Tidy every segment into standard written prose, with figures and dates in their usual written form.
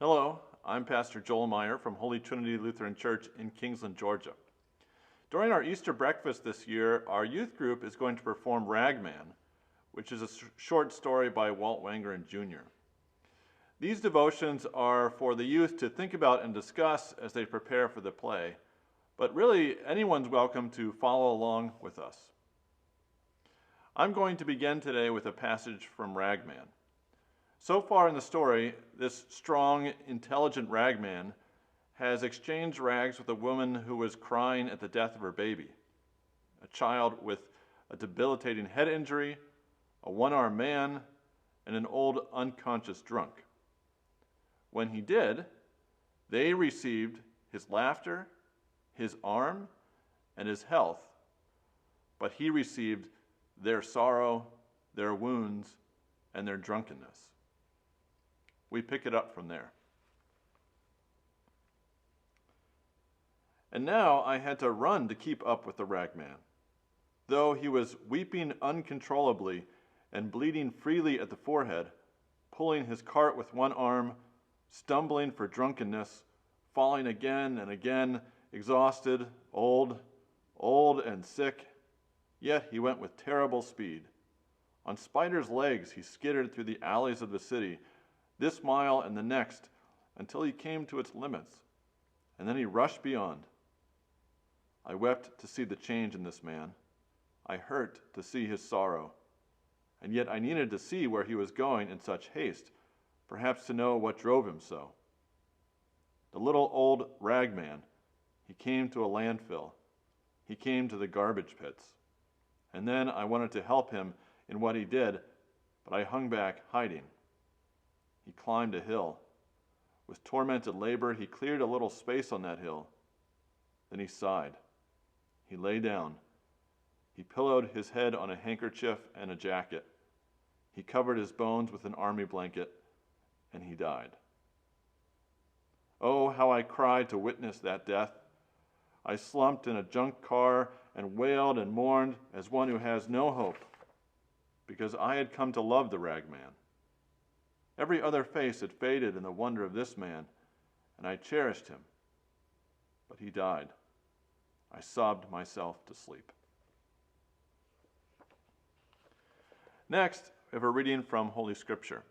Hello, I'm Pastor Joel Meyer from Holy Trinity Lutheran Church in Kingsland, Georgia. During our Easter breakfast this year, our youth group is going to perform Ragman, which is a short story by Walt Wangerin Jr. These devotions are for the youth to think about and discuss as they prepare for the play, but really anyone's welcome to follow along with us. I'm going to begin today with a passage from Ragman. So far in the story, this strong, intelligent ragman has exchanged rags with a woman who was crying at the death of her baby, a child with a debilitating head injury, a one-armed man, and an old unconscious drunk. When he did, they received his laughter, his arm, and his health, but he received their sorrow, their wounds, and their drunkenness. We pick it up from there. And now I had to run to keep up with the ragman. Though he was weeping uncontrollably and bleeding freely at the forehead, pulling his cart with one arm, stumbling for drunkenness, falling again and again, exhausted, old and sick, yet he went with terrible speed. On spider's legs he skittered through the alleys of the city, this mile and the next, until he came to its limits, and then he rushed beyond. I wept to see the change in this man. I hurt to see his sorrow, and yet I needed to see where he was going in such haste, perhaps to know what drove him so. The little old ragman, he came to a landfill. He came to the garbage pits. And then I wanted to help him in what he did, but I hung back, hiding. He climbed a hill. With tormented labor, he cleared a little space on that hill. Then he sighed. He lay down. He pillowed his head on a handkerchief and a jacket. He covered his bones with an army blanket, and he died. Oh, how I cried to witness that death. I slumped in a junk car and wailed and mourned as one who has no hope, because I had come to love the ragman. Every other face had faded in the wonder of this man, and I cherished him. But he died. I sobbed myself to sleep. Next, we have a reading from Holy Scripture.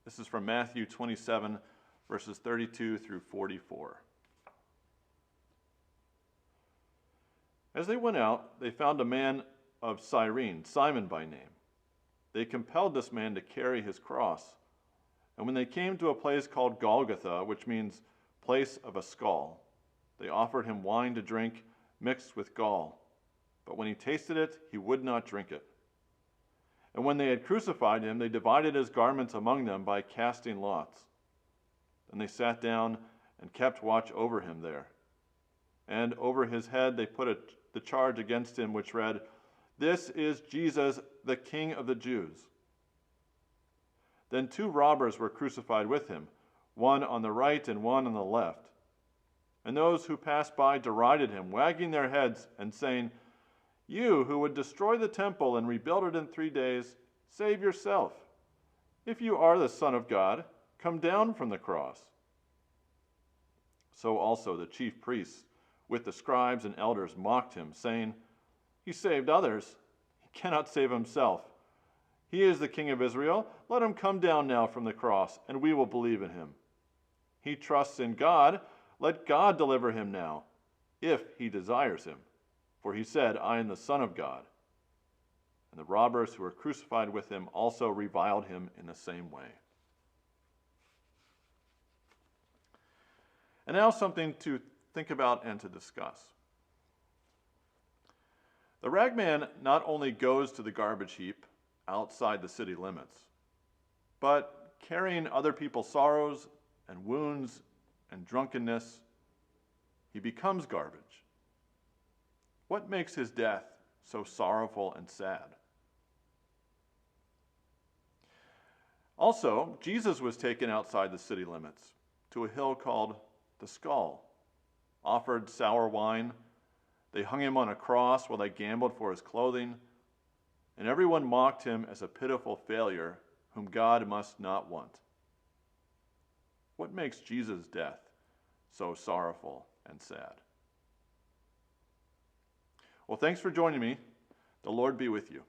This is from Matthew 27, verses 32 through 44. As they went out, they found a man of Cyrene, Simon by name. They compelled this man to carry his cross. And when they came to a place called Golgotha, which means place of a skull, they offered him wine to drink mixed with gall. But when he tasted it, he would not drink it. And when they had crucified him, they divided his garments among them by casting lots. Then they sat down and kept watch over him there. And over his head they put the charge against him, which read, "This is Jesus, the King of the Jews." Then two robbers were crucified with him, one on the right and one on the left. And those who passed by derided him, wagging their heads and saying, "You who would destroy the temple and rebuild it in 3 days, save yourself. If you are the Son of God, come down from the cross." So also the chief priests, with the scribes and elders, mocked him, saying, "He saved others. He cannot save himself. He is the King of Israel. Let him come down now from the cross, and we will believe in him. He trusts in God. Let God deliver him now, if he desires him. For he said, 'I am the Son of God.'" And the robbers who were crucified with him also reviled him in the same way. And now something to think about and to discuss. The ragman not only goes to the garbage heap outside the city limits, but carrying other people's sorrows and wounds and drunkenness, he becomes garbage. What makes his death so sorrowful and sad? Also, Jesus was taken outside the city limits to a hill called the Skull, offered sour wine. They hung him on a cross while they gambled for his clothing, and everyone mocked him as a pitiful failure whom God must not want. What makes Jesus' death so sorrowful and sad? Well, thanks for joining me. The Lord be with you.